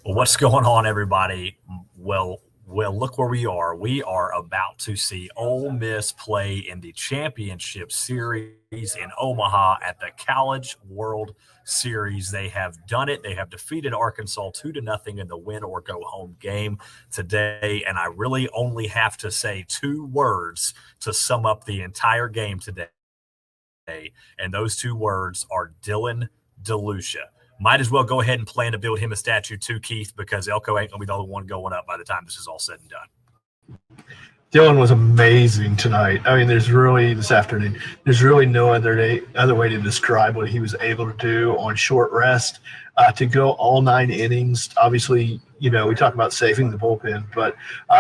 Well, what's going on, everybody? Look where we are. We are about to see Ole Miss play in the championship series in Omaha at the College World Series. They have done it. They have defeated Arkansas 2-0 in the win or go home game today. And I really only have to say two words to sum up the entire game today. And those two words are Dylan DeLucia. Might as well go ahead and plan to build him a statue too, Keith, because Elko ain't going to be the only one going up by the time this is all said and done. Dylan was amazing tonight. I mean, this afternoon, there's really no other way to describe what he was able to do on short rest. To go all 9 innings, obviously, we talk about saving the bullpen, but,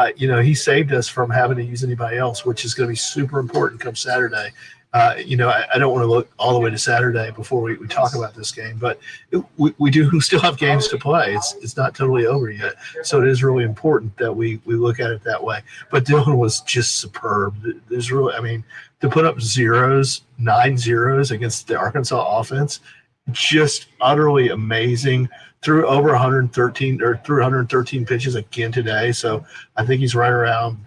he saved us from having to use anybody else, which is going to be super important come Saturday. I don't want to look all the way to Saturday before we talk about this game, but we do still have games to play. It's not totally over yet. So it is really important that we look at it that way. But Dylan was just superb. There's really, to put up 9 zeros against the Arkansas offense, just utterly amazing. Threw over 113 pitches again today. So I think he's right around,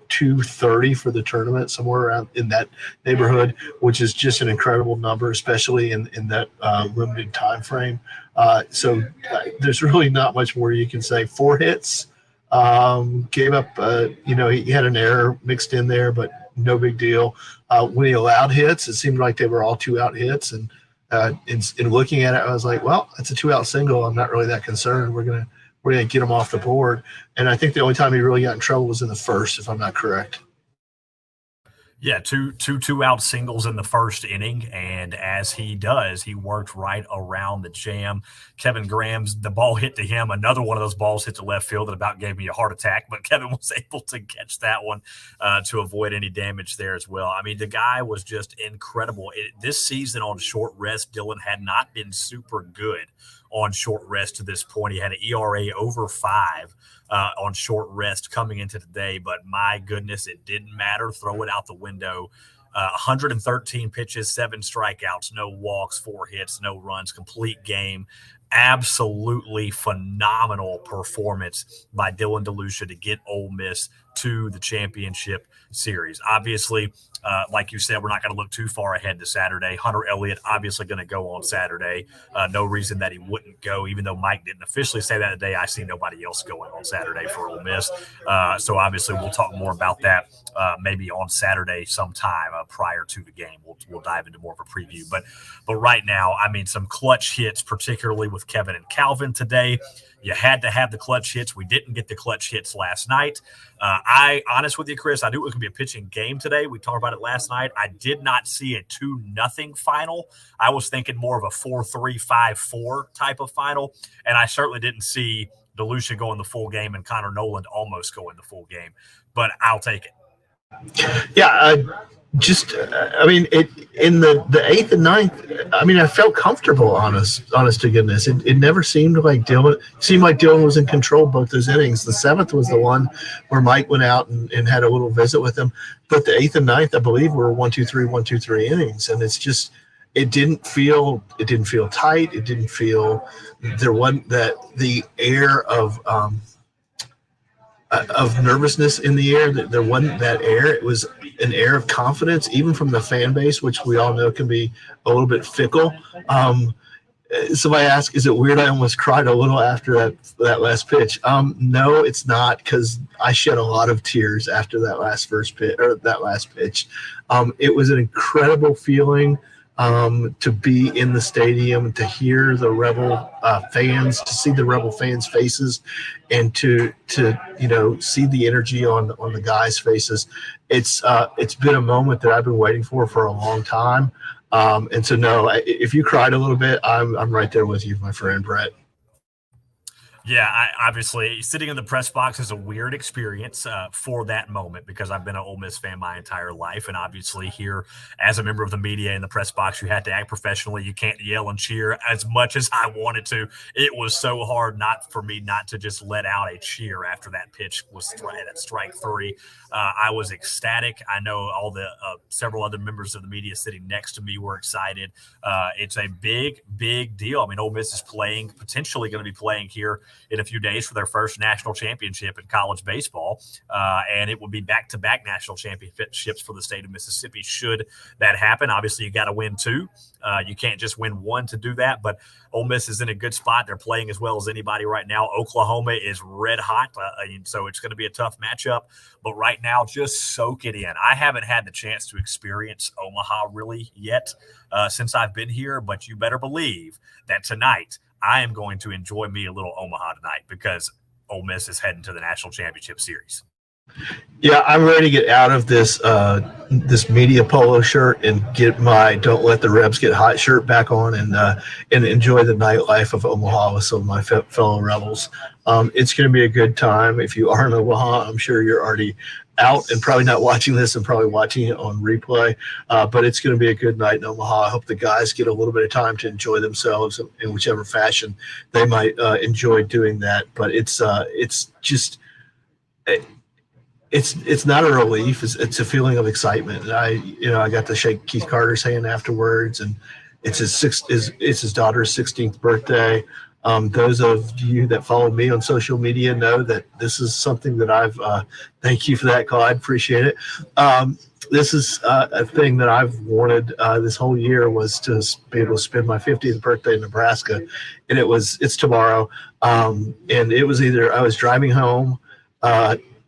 230 for the tournament, somewhere around in that neighborhood, which is just an incredible number, especially in that limited time frame. So there's really not much more you can say. 4 hits, gave up, he had an error mixed in there, but no big deal. When he allowed hits, it seemed like they were all 2-out hits, and in looking at it, I was like, well, it's a 2-out single. I'm not really that concerned. We're gonna get him off the board. And I think the only time he really got in trouble was in the first, if I'm not correct. Yeah, two-out singles in the first inning, and as he does, he worked right around the jam. Kevin Graham's, the ball hit to him. Another one of those balls hit to left field that about gave me a heart attack, but Kevin was able to catch that one to avoid any damage there as well. I mean, the guy was just incredible. This season on short rest, Dylan had not been super good on short rest to this point. He had an ERA over 5 on short rest coming into today, but my goodness, it didn't matter. Throw it out the window. 113 pitches, 7 strikeouts, no walks, 4 hits, no runs, complete game. Absolutely phenomenal performance by Dylan DeLucia to get Ole Miss to the championship series. Obviously, like you said, we're not going to look too far ahead to Saturday. Hunter Elliott obviously going to go on Saturday. No reason that he wouldn't go, even though Mike didn't officially say that today. I see nobody else going on Saturday for Ole Miss. So obviously we'll talk more about that maybe on Saturday sometime prior to the game. We'll dive into more of a preview. But right now, I mean, some clutch hits, particularly with Kevin and Calvin today. You had to have the clutch hits. We didn't get the clutch hits last night. Honest with you, Chris, I knew it was going to be a pitching game today. We talked about it last night. I did not see a 2-0 final. I was thinking more of a 4-3, 5-4 type of final. And I certainly didn't see DeLucia going the full game and Connor Noland almost going the full game. But I'll take it. Yeah, in the 8th and 9th, I felt comfortable, honest to goodness. It never seemed like Dylan was in control both those innings. The 7th was the one where Mike went out and had a little visit with him. But the 8th and 9th, I believe, were 1-2-3, 1-2-3 innings. And it's just, it didn't feel tight. It didn't feel, there wasn't the air of nervousness in the air. There wasn't that air. It was an air of confidence, even from the fan base, which we all know can be a little bit fickle. Somebody asked, is it weird I almost cried a little after that last pitch? No, it's not, because I shed a lot of tears after that last pitch. It was an incredible feeling to be in the stadium, to hear the Rebel fans, to see the Rebel fans' faces, and to see the energy on the guys' faces. It's been a moment that I've been waiting for a long time. And so, no, if you cried a little bit, I'm right there with you, my friend Brett. Yeah, obviously sitting in the press box is a weird experience for that moment, because I've been an Ole Miss fan my entire life. And obviously here, as a member of the media in the press box, you had to act professionally. You can't yell and cheer as much as I wanted to. It was so hard for me not to just let out a cheer after that pitch was at strike 3. I was ecstatic. I know all the several other members of the media sitting next to me were excited. It's a big, big deal. I mean, Ole Miss is potentially going to be playing here in a few days for their first national championship in college baseball. And it will be back-to-back national championships for the state of Mississippi should that happen. Obviously, you got to win two. You can't just win one to do that, but Ole Miss is in a good spot. They're playing as well as anybody right now. Oklahoma is red hot, so it's going to be a tough matchup. But right now, just soak it in. I haven't had the chance to experience Omaha really yet since I've been here, but you better believe that tonight I am going to enjoy me a little Omaha tonight because Ole Miss is heading to the national championship series. Yeah, I'm ready to get out of this this media polo shirt and get my "Don't Let the Rebs Get Hot" shirt back on and enjoy the nightlife of Omaha with some of my fellow Rebels. It's going to be a good time. If you are in Omaha, I'm sure you're already out and probably not watching this and probably watching it on replay. But it's going to be a good night in Omaha. I hope the guys get a little bit of time to enjoy themselves in whichever fashion they might enjoy doing that. But it's just. It's not a relief. It's a feeling of excitement. And I got to shake Keith Carter's hand afterwards, and it's his daughter's 16th birthday. Those of you that follow me on social media know that this is something that I've. Thank you for that, Clyde. Appreciate it. This is a thing that I've wanted this whole year was to be able to spend my 50th birthday in Nebraska, and it's tomorrow. And it was either I was driving home.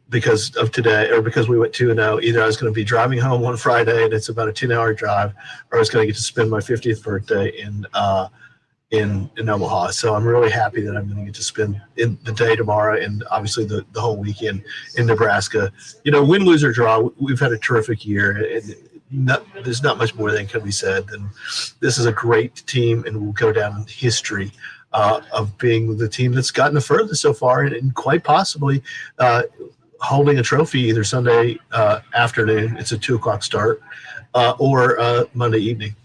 Because of today, or because we went 2-0, either I was going to be driving home on Friday, and it's about a 10-hour drive, or I was going to get to spend my 50th birthday in Omaha. So I'm really happy that I'm going to get to spend the day tomorrow and obviously the whole weekend in Nebraska. Win, lose, or draw, we've had a terrific year. There's not much more than can be said. And this is a great team, and will go down in history of being the team that's gotten the furthest so far, and quite possibly holding a trophy either Sunday afternoon, it's a 2:00 start, or Monday evening.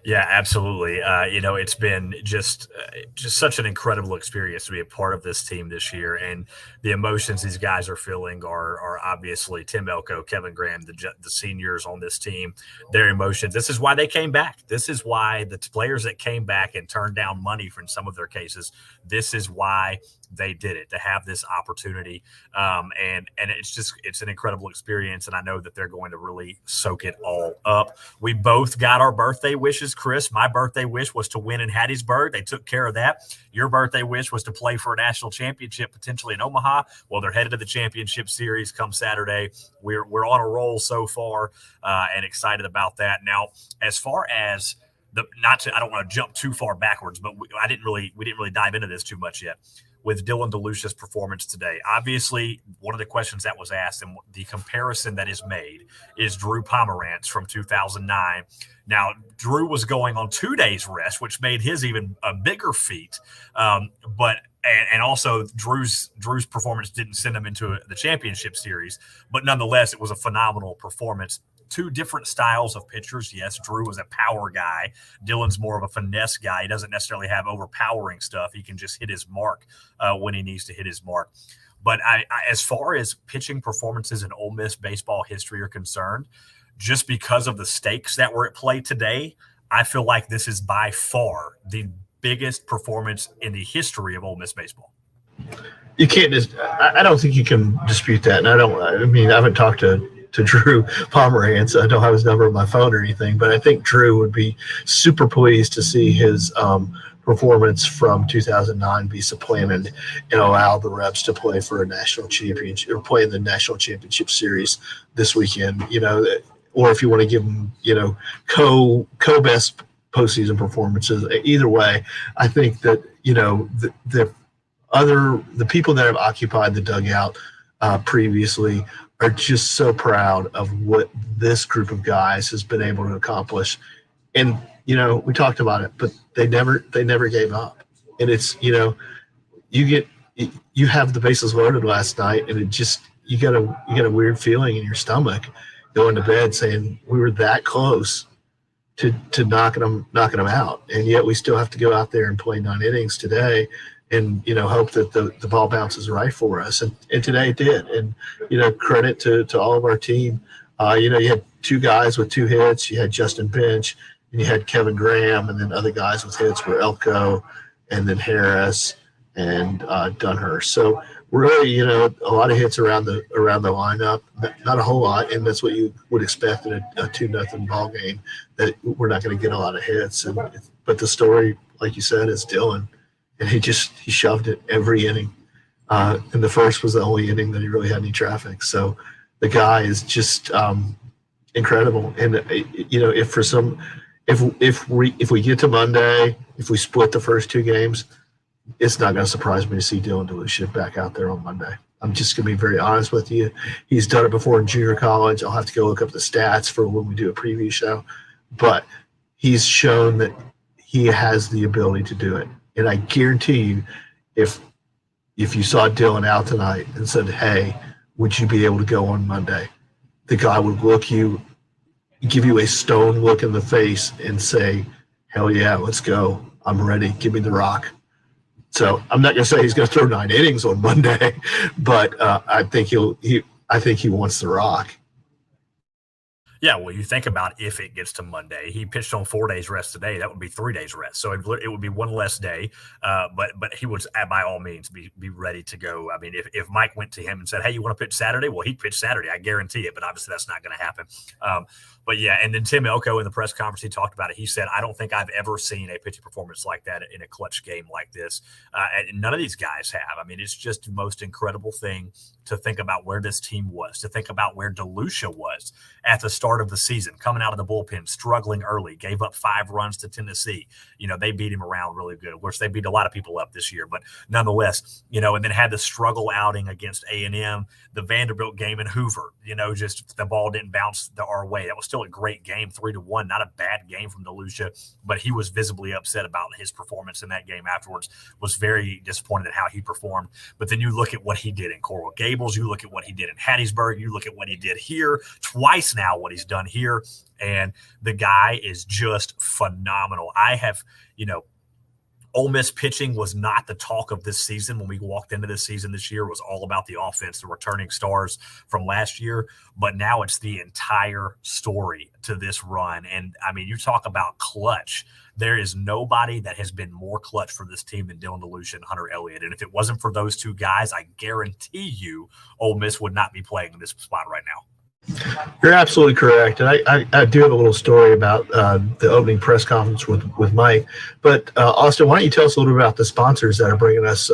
Yeah, absolutely. It's been just such an incredible experience to be a part of this team this year, and the emotions these guys are feeling are obviously Tim Elko, Kevin Graham, the seniors on this team. Their emotions. This is why they came back. This is why the players that came back and turned down money for in some of their cases. This is why they did it, to have this opportunity. And it's an incredible experience. And I know that they're going to really soak it all up. We both got our birthday wishes, Chris. My birthday wish was to win in Hattiesburg. They took care of that. Your birthday wish was to play for a national championship, potentially in Omaha. Well, they're headed to the championship series come Saturday. We're on a roll so far, and excited about that. Now, as far as I don't want to jump too far backwards, but we didn't really dive into this too much yet. With Dylan DeLucia's performance today. Obviously, one of the questions that was asked and the comparison that is made is Drew Pomerantz from 2009. Now, Drew was going on 2 days rest, which made his even a bigger feat. But also Drew's performance didn't send him into the championship series, but nonetheless, it was a phenomenal performance. Two different styles of pitchers. Yes, Drew was a power guy. Dylan's more of a finesse guy. He doesn't necessarily have overpowering stuff. He can just hit his mark when he needs to hit his mark. But as far as pitching performances in Ole Miss baseball history are concerned, just because of the stakes that were at play today, I feel like this is by far the biggest performance in the history of Ole Miss baseball. You can't I don't think you can dispute that. And I haven't talked to Drew Pomerantz. I don't have his number on my phone or anything, but I think Drew would be super pleased to see his performance from 2009 be supplanted and allow the Rebs to play for a national championship or play in the national championship series this weekend. Or if you want to give them, co-best postseason performances. Either way, I think that the people that have occupied the dugout previously are just so proud of what this group of guys has been able to accomplish. And, we talked about it, but they never gave up. And it's, you have the bases loaded last night, and it just, you got a weird feeling in your stomach going to bed saying we were that close to knocking them out. And yet we still have to go out there and play 9 innings today and, hope that the ball bounces right for us. And today it did. And, credit to all of our team. You had 2 guys with 2 hits. You had Justin Bench, and you had Kevin Graham, and then other guys with hits were Elko and then Harris. and Dunhurst. So really, a lot of hits around the lineup. Not a whole lot, and that's what you would expect in a 2-0 ball game. That we're not going to get a lot of hits, but the story, like you said, is Dylan, and he shoved it every inning. And the first was the only inning that he really had any traffic. So the guy is just incredible. And if we get to Monday, if we split the first 2 games, it's not going to surprise me to see Dylan DeLucia back out there on Monday. I'm just going to be very honest with you. He's done it before in junior college. I'll have to go look up the stats for when we do a preview show. But he's shown that he has the ability to do it. And I guarantee you, if you saw Dylan out tonight and said, hey, would you be able to go on Monday? The guy would give you a stone look in the face and say, hell yeah, let's go. I'm ready. Give me the rock. So I'm not going to say he's going to throw 9 innings on Monday, but I think he wants the rock. Yeah, well, you think about if it gets to Monday, he pitched on 4 days rest today. That would be 3 days rest, so it would be one less day. But he would, by all means, be ready to go. I mean, if Mike went to him and said, "Hey, you want to pitch Saturday?" Well, he'd pitch Saturday. I guarantee it. But obviously, that's not going to happen. But yeah, and then Tim Elko in the press conference, he talked about it. He said, "I don't think I've ever seen a pitching performance like that in a clutch game like this. And none of these guys have. I mean, it's just the most incredible thing to think about where this team was, to think about where DeLucia was at the start of the season, coming out of the bullpen, struggling early, gave up 5 runs to Tennessee. They beat him around really good. Of course, they beat a lot of people up this year, but nonetheless, and then had the struggle outing against A&M, the Vanderbilt game in Hoover, just the ball didn't bounce our way. That was still a great game, 3-1, not a bad game from DeLucia, but he was visibly upset about his performance in that game afterwards, was very disappointed at how he performed. But then you look at what he did in Coral Gables, you look at what he did in Hattiesburg, you look at what he did here, twice now what he's done here, and the guy is just phenomenal. I have, Ole Miss pitching was not the talk of this season. When we walked into this season this year, it was all about the offense, the returning stars from last year. But now it's the entire story to this run. And, I mean, you talk about clutch. There is nobody that has been more clutch for this team than Dylan DeLucia and Hunter Elliott. And if it wasn't for those 2 guys, I guarantee you Ole Miss would not be playing in this spot right now. You're absolutely correct. And I do have a little story about the opening press conference with Mike. But, Austin, why don't you tell us a little bit about the sponsors that are bringing us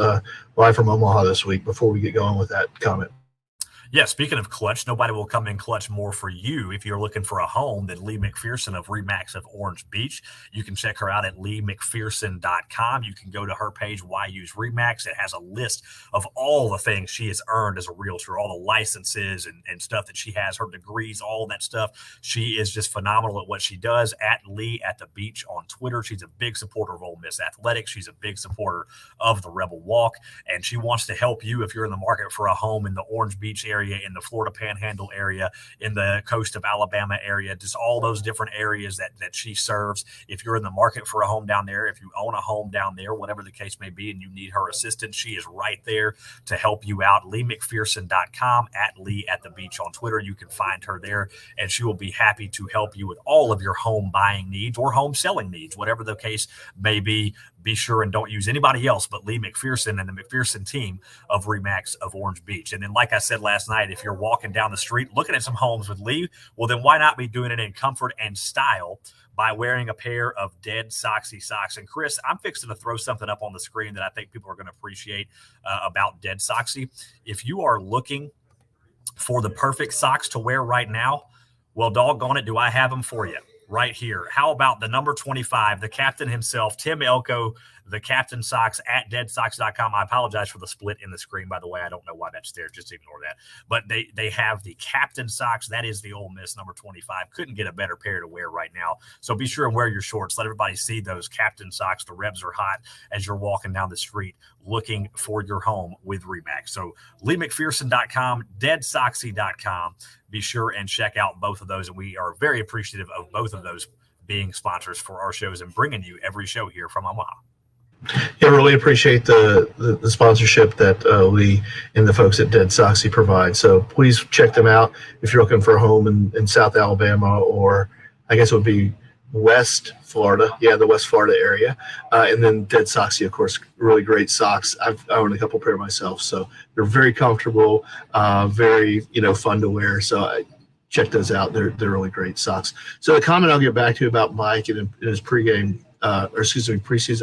live from Omaha this week before we get going with that comment? Yeah, speaking of clutch, nobody will come in clutch more for you if you're looking for a home than Lee McPherson of RE/MAX of Orange Beach. You can check her out at leemcpherson.com. You can go to her page, Why Use RE/MAX. It has a list of all the things she has earned as a realtor, all the licenses and stuff that she has, her degrees, all that stuff. She is just phenomenal at what she does. At Lee at the Beach on Twitter. She's a big supporter of Ole Miss Athletics. She's a big supporter of the Rebel Walk, and she wants to help you if you're in the market for a home in the Orange Beach area, in the Florida Panhandle area, in the coast of Alabama area, just all those different areas that she serves. If you're in the market for a home down there, if you own a home down there, whatever the case may be, and you need her assistance, she is right there to help you out. LeeMcPherson.com, at Lee at the Beach on Twitter. You can find her there, and she will be happy to help you with all of your home buying needs or home selling needs, whatever the case may be. Be sure and don't use anybody else but Lee McPherson and the McPherson team of RE/MAX of Orange Beach. And then, like I said last night, if you're walking down the street looking at some homes with Lee, well, then why not be doing it in comfort and style by wearing a pair of Dead Soxy socks? And Chris, I'm fixing to throw something up on the screen that I think people are going to appreciate about Dead Soxy. If you are looking for the perfect socks to wear right now, well, doggone it, do I have them for you right here. How about the number 25, the captain himself, Tim Elko, the captain socks at deadsox.com. I apologize for the split in the screen, by the way. I don't know why that's there. Just ignore that. But they have the captain socks. That is the Ole Miss number 25. Couldn't get a better pair to wear right now. So be sure and wear your shorts. Let everybody see those captain socks. The Rebs are hot as you're walking down the street looking for your home with RE/MAX. So LeeMcPherson.com, deadsoxy.com. Be sure and check out both of those. And we are very appreciative of both of those being sponsors for our shows and bringing you every show here from Omaha. Yeah, really appreciate the sponsorship that Lee and the folks at Dead Soxy provide. So please check them out if you're looking for a home in South Alabama, or I guess it would be West Florida. Yeah, the West Florida area. And then Dead Soxy, of course, really great socks. I own a couple pair myself, so they're very comfortable, very fun to wear. So check those out. They're really great socks. So the comment I'll get back to about Mike in his preseason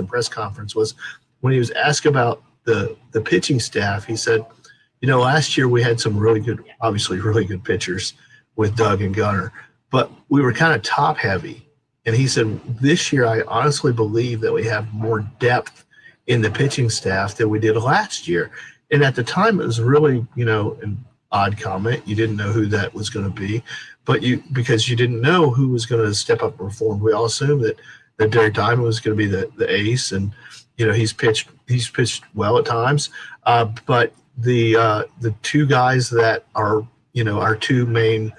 press conference was when he was asked about the pitching staff. He said, last year we had some obviously really good pitchers with Doug and Gunnar, but we were kind of top heavy. And he said, this year I honestly believe that we have more depth in the pitching staff than we did last year. And at the time it was really, an odd comment. You didn't know who that was going to be, because you didn't know who was going to step up and perform. We all assumed that Derek Diamond was going to be the ace, and he's pitched well at times. But the two guys that are our two main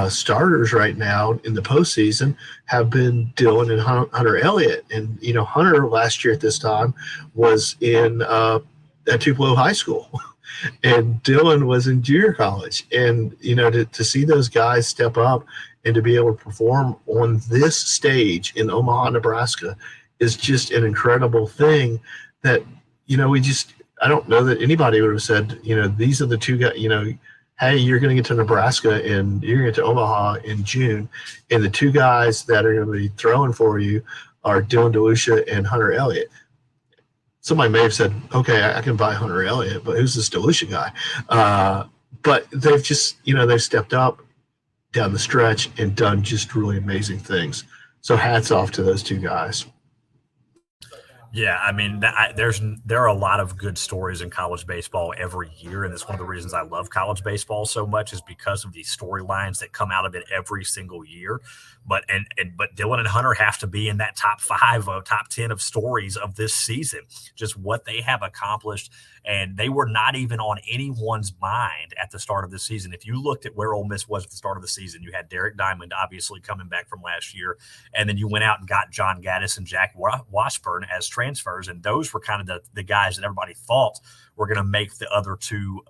starters right now in the postseason have been Dylan and Hunter Elliott. And Hunter last year at this time was at Tupelo High School. And Dylan was in junior college. And, to see those guys step up and to be able to perform on this stage in Omaha, Nebraska is just an incredible thing that, I don't know that anybody would have said, these are the two guys, hey, you're going to get to Nebraska and you're going to get to Omaha in June. And the two guys that are going to be throwing for you are Dylan DeLucia and Hunter Elliott. Somebody may have said, okay, I can buy Hunter Elliott, but who's this DeLucia guy? But they've just, they've stepped up down the stretch and done just really amazing things. So hats off to those two guys. Yeah, I mean, there are a lot of good stories in college baseball every year, and it's one of the reasons I love college baseball so much is because of these storylines that come out of it every single year. But Dylan and Hunter have to be in that top 5 or top 10 of stories of this season, just what they have accomplished. And they were not even on anyone's mind at the start of the season. If you looked at where Ole Miss was at the start of the season, you had Derek Diamond obviously coming back from last year, and then you went out and got John Gaddis and Jack Washburn as transfers, and those were kind of the guys that everybody thought were going to make the other two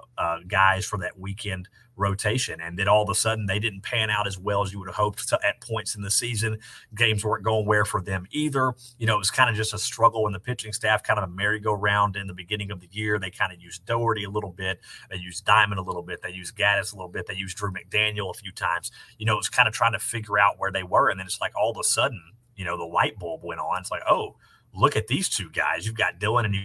guys for that weekend rotation. And then all of a sudden they didn't pan out as well as you would have hoped at points in the season. Games weren't going well for them either. It was kind of just a struggle in the pitching staff, kind of a merry-go-round in the beginning of the year. They kind of used Doherty a little bit. They used Diamond a little bit. They used Gaddis a little bit. They used Drew McDaniel a few times. It was kind of trying to figure out where they were. And then it's like all of a sudden, the light bulb went on. It's like, oh, look at these two guys. You've got Dylan and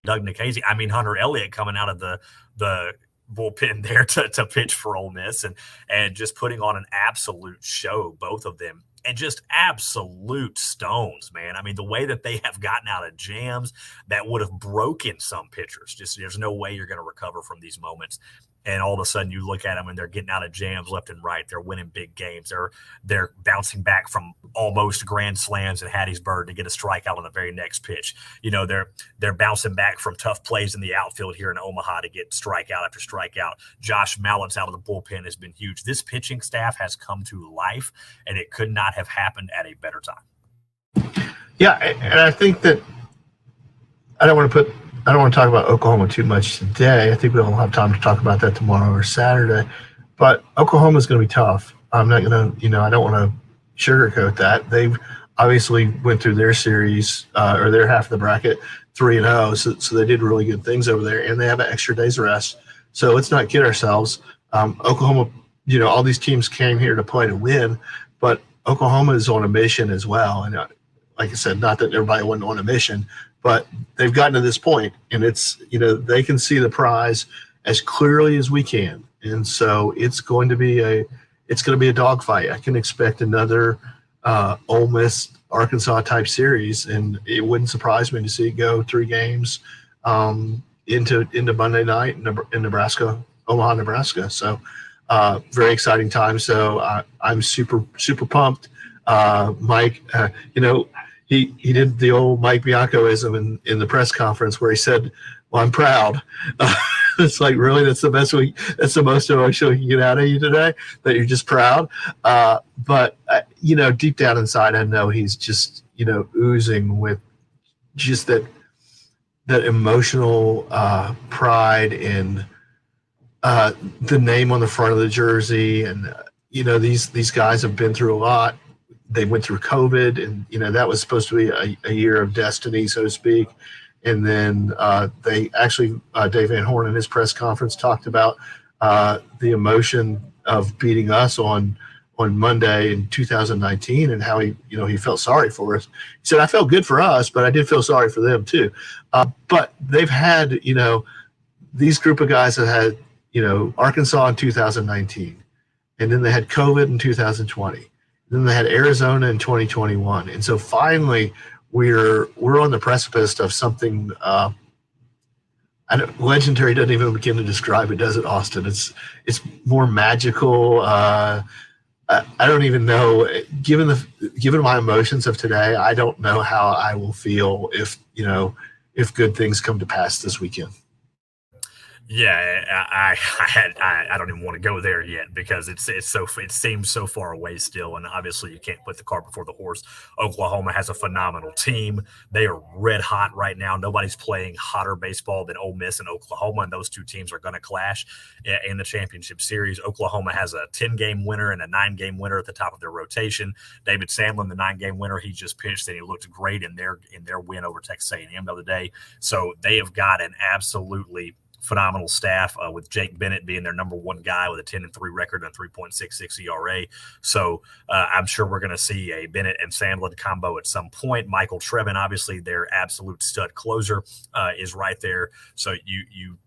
Doug Nikhazy. I mean, Hunter Elliott coming out of the bullpen there to pitch for Ole Miss and just putting on an absolute show, both of them, and just absolute stones, man. I mean, the way that they have gotten out of jams that would have broken some pitchers, just there's no way you're going to recover from these moments. And all of a sudden you look at them and they're getting out of jams left and right. They're winning big games. They're bouncing back from almost grand slams at Hattiesburg to get a strikeout on the very next pitch. They're bouncing back from tough plays in the outfield here in Omaha to get strikeout after strikeout. Josh Mallett's out of the bullpen has been huge. This pitching staff has come to life, and it could not have happened at a better time. Yeah, and I think that I don't want to talk about Oklahoma too much today. I think we'll have time to talk about that tomorrow or Saturday. But Oklahoma is going to be tough. I'm not going to, I don't want to sugarcoat that. They've obviously went through their series or their half of the bracket 3-0. So they did really good things over there, and they have an extra day's rest. So let's not kid ourselves. Oklahoma, all these teams came here to play to win, but Oklahoma is on a mission as well. And like I said, not that everybody wasn't on a mission, but they've gotten to this point, and it's, they can see the prize as clearly as we can. And so it's going to be a dogfight. I can expect another Ole Miss Arkansas type series, and it wouldn't surprise me to see it go 3 games into Monday night in Nebraska, Omaha, Nebraska. So very exciting time. So I'm super, super pumped. Mike, He did the old Mike Biancoism in the press conference where he said, well, I'm proud. It's like, really? That's the most emotional you can get out of you today, that you're just proud? But deep down inside, I know he's just, oozing with just that emotional pride and the name on the front of the jersey. And, these guys have been through a lot. they went through COVID, and that was supposed to be a year of destiny, so to speak. And then they actually, Dave Van Horn in his press conference talked about the emotion of beating us on Monday in 2019, and how he felt sorry for us. He said, I felt good for us, but I did feel sorry for them too. But they've had, these group of guys that had, Arkansas in 2019, and then they had COVID in 2020. And then they had Arizona in 2021. And so finally we're on the precipice of something legendary doesn't even begin to describe it, does it, Austin? It's more magical. I don't even know. Given my emotions of today, I don't know how I will feel if good things come to pass this weekend. Yeah, I don't even want to go there yet because it seems so far away still, and obviously you can't put the cart before the horse. Oklahoma has a phenomenal team. They are red hot right now. Nobody's playing hotter baseball than Ole Miss and Oklahoma, and those two teams are going to clash in the championship series. Oklahoma has a 10-game winner and a 9-game winner at the top of their rotation. David Sandlin, the 9-game winner, he just pitched and he looked great in their win over Texas A&M the other day. So they have got an absolutely phenomenal staff, with Jake Bennett being their number one guy with a 10-3 record and a 3.66 ERA. So I'm sure we're going to see a Bennett and Sandlin combo at some point. Michael Trevin, obviously their absolute stud closer, is right there. So you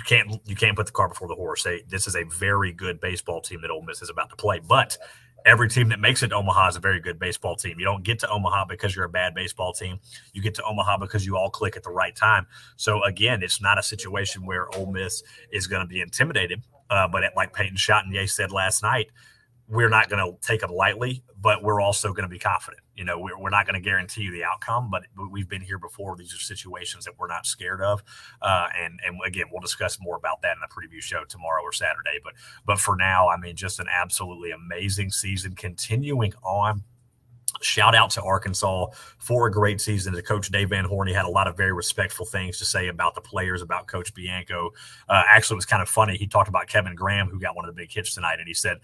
can't put the cart before the horse. This is a very good baseball team that Ole Miss is about to play, but every team that makes it to Omaha is a very good baseball team. You don't get to Omaha because you're a bad baseball team. You get to Omaha because you all click at the right time. So, again, it's not a situation where Ole Miss is going to be intimidated. But like Peyton Chatagnier said last night, we're not going to take it lightly, but we're also going to be confident. We're not going to guarantee you the outcome, but we've been here before. These are situations that we're not scared of. And again, we'll discuss more about that in the preview show tomorrow or Saturday. But for now, I mean, just an absolutely amazing season continuing on. Shout out to Arkansas for a great season. To Coach Dave Van Horn, he had a lot of very respectful things to say about the players, about Coach Bianco. Actually, it was kind of funny. He talked about Kevin Graham, who got one of the big hits tonight, and he said,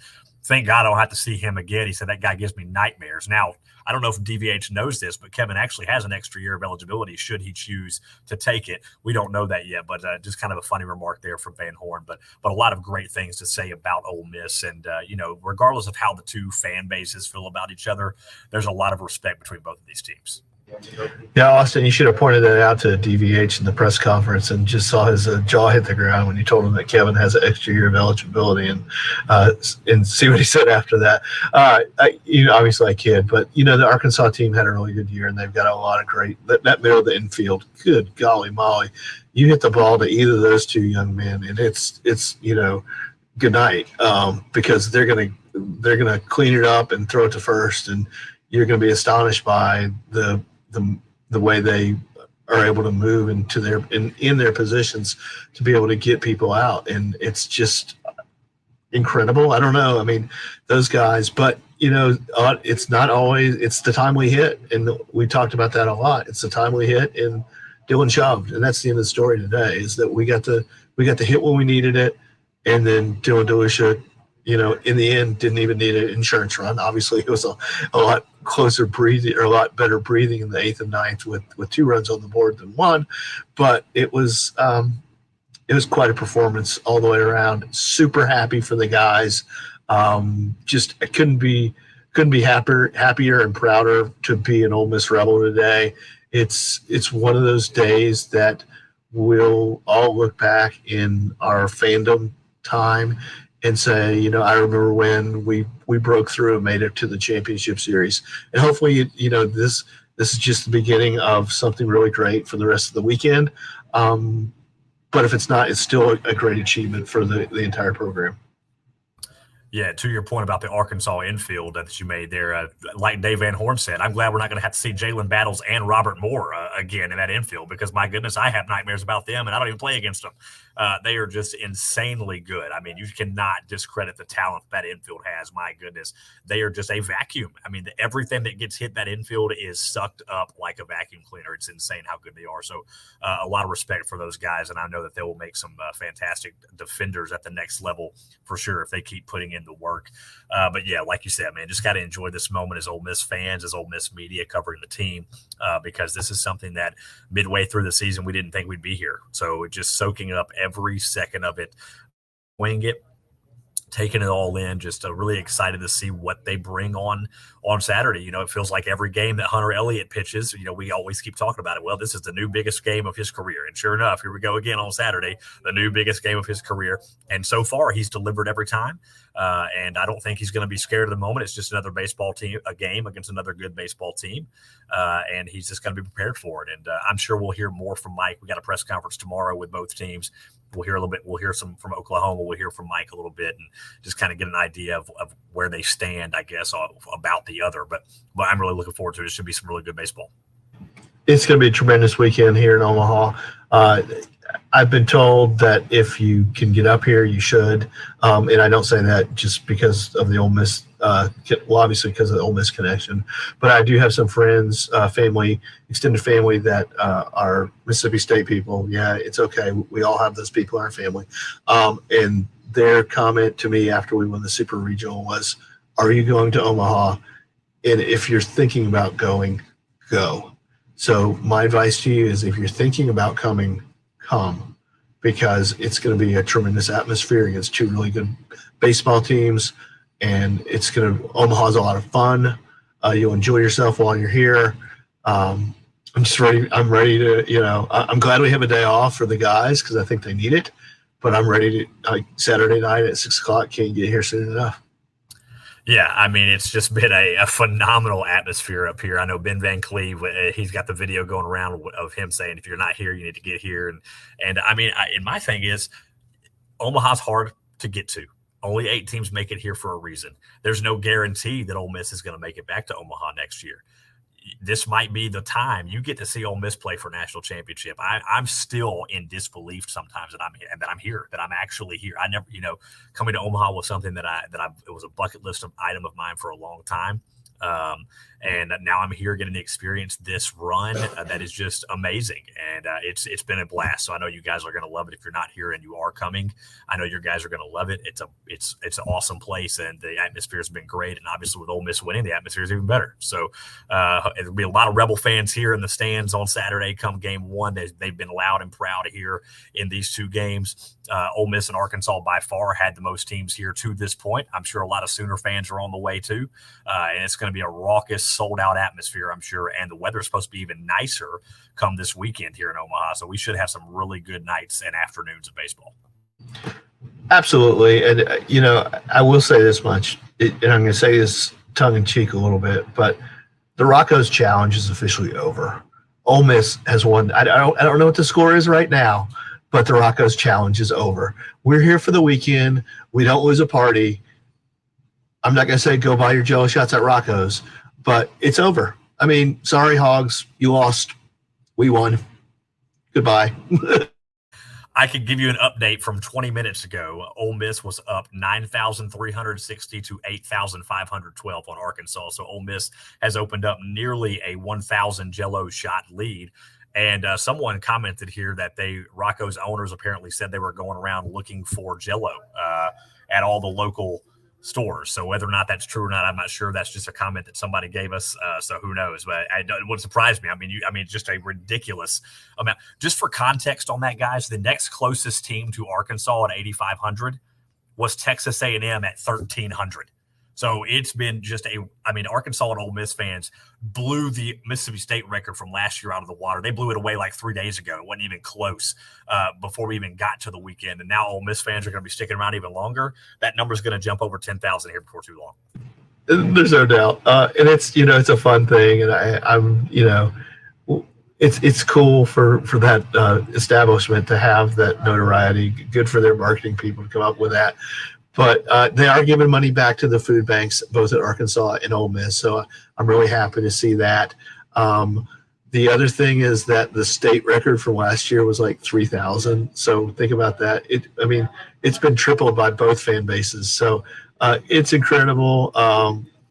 thank God I don't have to see him again. He said, that guy gives me nightmares. Now, I don't know if DVH knows this, but Kevin actually has an extra year of eligibility should he choose to take it. We don't know that yet, but just kind of a funny remark there from Van Horn. But a lot of great things to say about Ole Miss. And, regardless of how the two fan bases feel about each other, there's a lot of respect between both of these teams. Yeah, Austin, you should have pointed that out to DVH in the press conference and just saw his jaw hit the ground when you told him that Kevin has an extra year of eligibility, and see what he said after that. Obviously I kid, but the Arkansas team had a really good year, and they've got a lot of great that middle of the infield. Good golly molly, you hit the ball to either of those two young men, and it's good night, because they're gonna clean it up and throw it to first, and you're going to be astonished by the way they are able to move into in their positions to be able to get people out. And it's just incredible. I don't know. I mean, those guys, but it's not always, it's the time we hit. And we talked about that a lot. It's the time we hit and Dylan shoved. And that's the end of the story today, is that we got to hit when we needed it. And then Dylan DeLucia, in the end, didn't even need an insurance run. Obviously, it was a lot closer breathing, or a lot better breathing in the 8th and 9th with 2 runs on the board than 1. But it was quite a performance all the way around. Super happy for the guys. Just I couldn't be happier and prouder to be an Ole Miss Rebel today. It's one of those days that we'll all look back in our fandom time and say, I remember when we broke through and made it to the championship series. And hopefully, this is just the beginning of something really great for the rest of the weekend. But if it's not, it's still a great achievement for the entire program. Yeah, to your point about the Arkansas infield that you made there, like Dave Van Horn said, I'm glad we're not going to have to see Jalen Battles and Robert Moore again in that infield, because, my goodness, I have nightmares about them, and I don't even play against them. They are just insanely good. I mean, you cannot discredit the talent that infield has. My goodness, they are just a vacuum. I mean, everything that gets hit that infield is sucked up like a vacuum cleaner. It's insane how good they are. So a lot of respect for those guys, and I know that they will make some fantastic defenders at the next level for sure if they keep putting in in the work. But yeah, like you said, man, just got to enjoy this moment as Ole Miss fans, as Ole Miss media covering the team, because this is something that midway through the season we didn't think we'd be here. So just soaking up every second of it, wing it, taking it all in, just really excited to see what they bring on Saturday. It feels like every game that Hunter Elliott pitches, we always keep talking about it. Well, this is the new biggest game of his career. And sure enough, here we go again on Saturday, the new biggest game of his career. And so far, he's delivered every time. And I don't think he's going to be scared of the moment. It's just another baseball team, a game against another good baseball team. And he's just going to be prepared for it. And I'm sure we'll hear more from Mike. We got a press conference tomorrow with both teams. We'll hear a little bit. We'll hear some from Oklahoma. We'll hear from Mike a little bit and just kind of get an idea of where they stand, I guess, about the other. But I'm really looking forward to it. It should be some really good baseball. It's going to be a tremendous weekend here in Omaha. I've been told that if you can get up here, you should. And I don't say that just because of the Ole Miss, obviously because of the Ole Miss connection. But I do have some friends, family, extended family that are Mississippi State people. Yeah, it's okay. We all have those people in our family. And their comment to me after we won the Super Regional was, are you going to Omaha? And if you're thinking about going, go. So my advice to you is if you're thinking about coming, come, because it's going to be a tremendous atmosphere against two really good baseball teams, and Omaha's a lot of fun. You'll enjoy yourself while you're here. I'm just ready. I'm ready to, I'm glad we have a day off for the guys because I think they need it, but I'm ready to, Saturday night at 6:00, can't get here soon enough. Yeah, I mean, it's just been a phenomenal atmosphere up here. I know Ben Van Cleve, he's got the video going around of him saying, if you're not here, you need to get here. And I mean, and my thing is, Omaha's hard to get to. Only 8 teams make it here for a reason. There's no guarantee that Ole Miss is going to make it back to Omaha next year. This might be the time you get to see Ole Miss play for national championship. I'm still in disbelief sometimes that I'm here, that I'm actually here. I never, coming to Omaha was something that it was a bucket list item of mine for a long time. And now I'm here getting to experience this run that is just amazing. And it's been a blast. So I know you guys are going to love it. If you're not here and you are coming, I know your guys are going to love it. It's an awesome place, and the atmosphere has been great. And obviously with Ole Miss winning, the atmosphere is even better. So there'll be a lot of Rebel fans here in the stands on Saturday come game 1. They've been loud and proud here in these 2 games. Ole Miss and Arkansas by far had the most teams here to this point. I'm sure a lot of Sooner fans are on the way too. And it's going to be a raucous, sold-out atmosphere, I'm sure. And the weather is supposed to be even nicer come this weekend here in Omaha. So we should have some really good nights and afternoons of baseball. Absolutely. And, I will say this much, and I'm going to say this tongue-in-cheek a little bit, but the Rocco's Challenge is officially over. Ole Miss has won. I don't know what the score is right now, but the Rocco's Challenge is over. We're here for the weekend. We don't lose a party. I'm not going to say go buy your jello shots at Rocco's, but it's over. I mean, sorry, Hogs. You lost. We won. Goodbye. I could give you an update from 20 minutes ago. Ole Miss was up 9,360 to 8,512 on Arkansas. So Ole Miss has opened up nearly a 1,000 jello shot lead. And someone commented here that Rocco's owners apparently said they were going around looking for jello at all the local stores. So whether or not that's true or not, I'm not sure. That's just a comment that somebody gave us. So who knows? But it wouldn't surprise me. I mean, just a ridiculous amount. Just for context on that, guys, the next closest team to Arkansas at 8,500 was Texas A&M at 1,300. So it's been just Arkansas and Ole Miss fans blew the Mississippi State record from last year out of the water. They blew it away like 3 days ago. It wasn't even close before we even got to the weekend. And now Ole Miss fans are going to be sticking around even longer. That number is going to jump over 10,000 here before too long. There's no doubt. And it's, it's a fun thing. And it's cool for that establishment to have that notoriety. Good for their marketing people to come up with that. But they are giving money back to the food banks, both at Arkansas and Ole Miss. So I'm really happy to see that. The other thing is that the state record from last year was like 3,000. So think about that. It's been tripled by both fan bases. So it's incredible.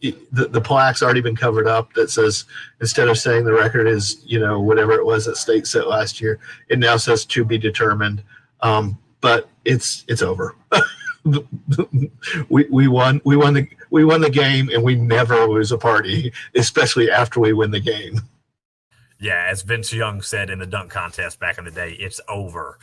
The plaque's already been covered up that says, instead of saying the record is, whatever it was that state set last year, it now says to be determined. But it's over. we won the game, and we never lose a party, especially after we win the game. Yeah, as Vince Young said in the dunk contest back in the day, it's over.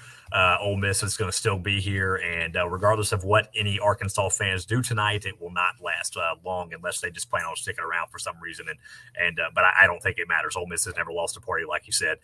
Ole Miss is going to still be here, and regardless of what any Arkansas fans do tonight, it will not last long unless they just plan on sticking around for some reason. But I don't think it matters. Ole Miss has never lost a party, like you said.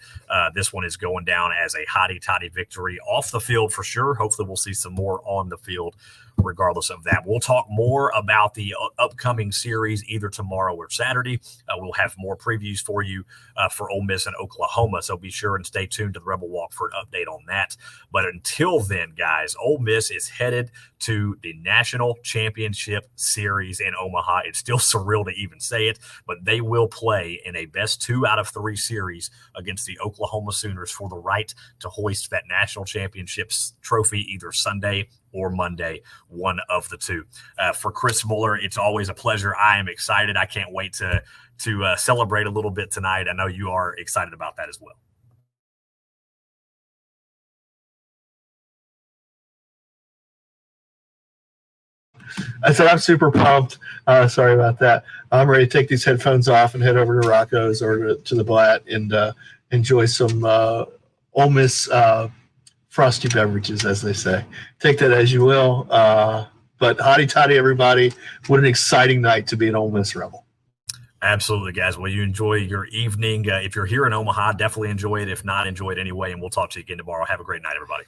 This one is going down as a hotty-toddy victory off the field for sure. Hopefully, we'll see some more on the field. Regardless of that, we'll talk more about the upcoming series either tomorrow or Saturday. We'll have more previews for you for Ole Miss and Oklahoma, so be sure and stay tuned to the Rebel Walk for an update on that. But until then, guys, Ole Miss is headed to the National Championship Series in Omaha. It's still surreal to even say it, but they will play in a best 2 out of 3 series against the Oklahoma Sooners for the right to hoist that National Championships trophy either Sunday or Monday, one of the two. For Chris Muller, it's always a pleasure. I am excited. I can't wait to celebrate a little bit tonight. I know you are excited about that as well. I said I'm super pumped. Sorry about that. I'm ready to take these headphones off and head over to Rocco's or to the Blatt and enjoy some Ole Miss frosty beverages, as they say. Take that as you will. But hotty toddy, everybody. What an exciting night to be an Ole Miss Rebel. Absolutely, guys. Well, you enjoy your evening. If you're here in Omaha, definitely enjoy it. If not, enjoy it anyway. And we'll talk to you again tomorrow. Have a great night, everybody.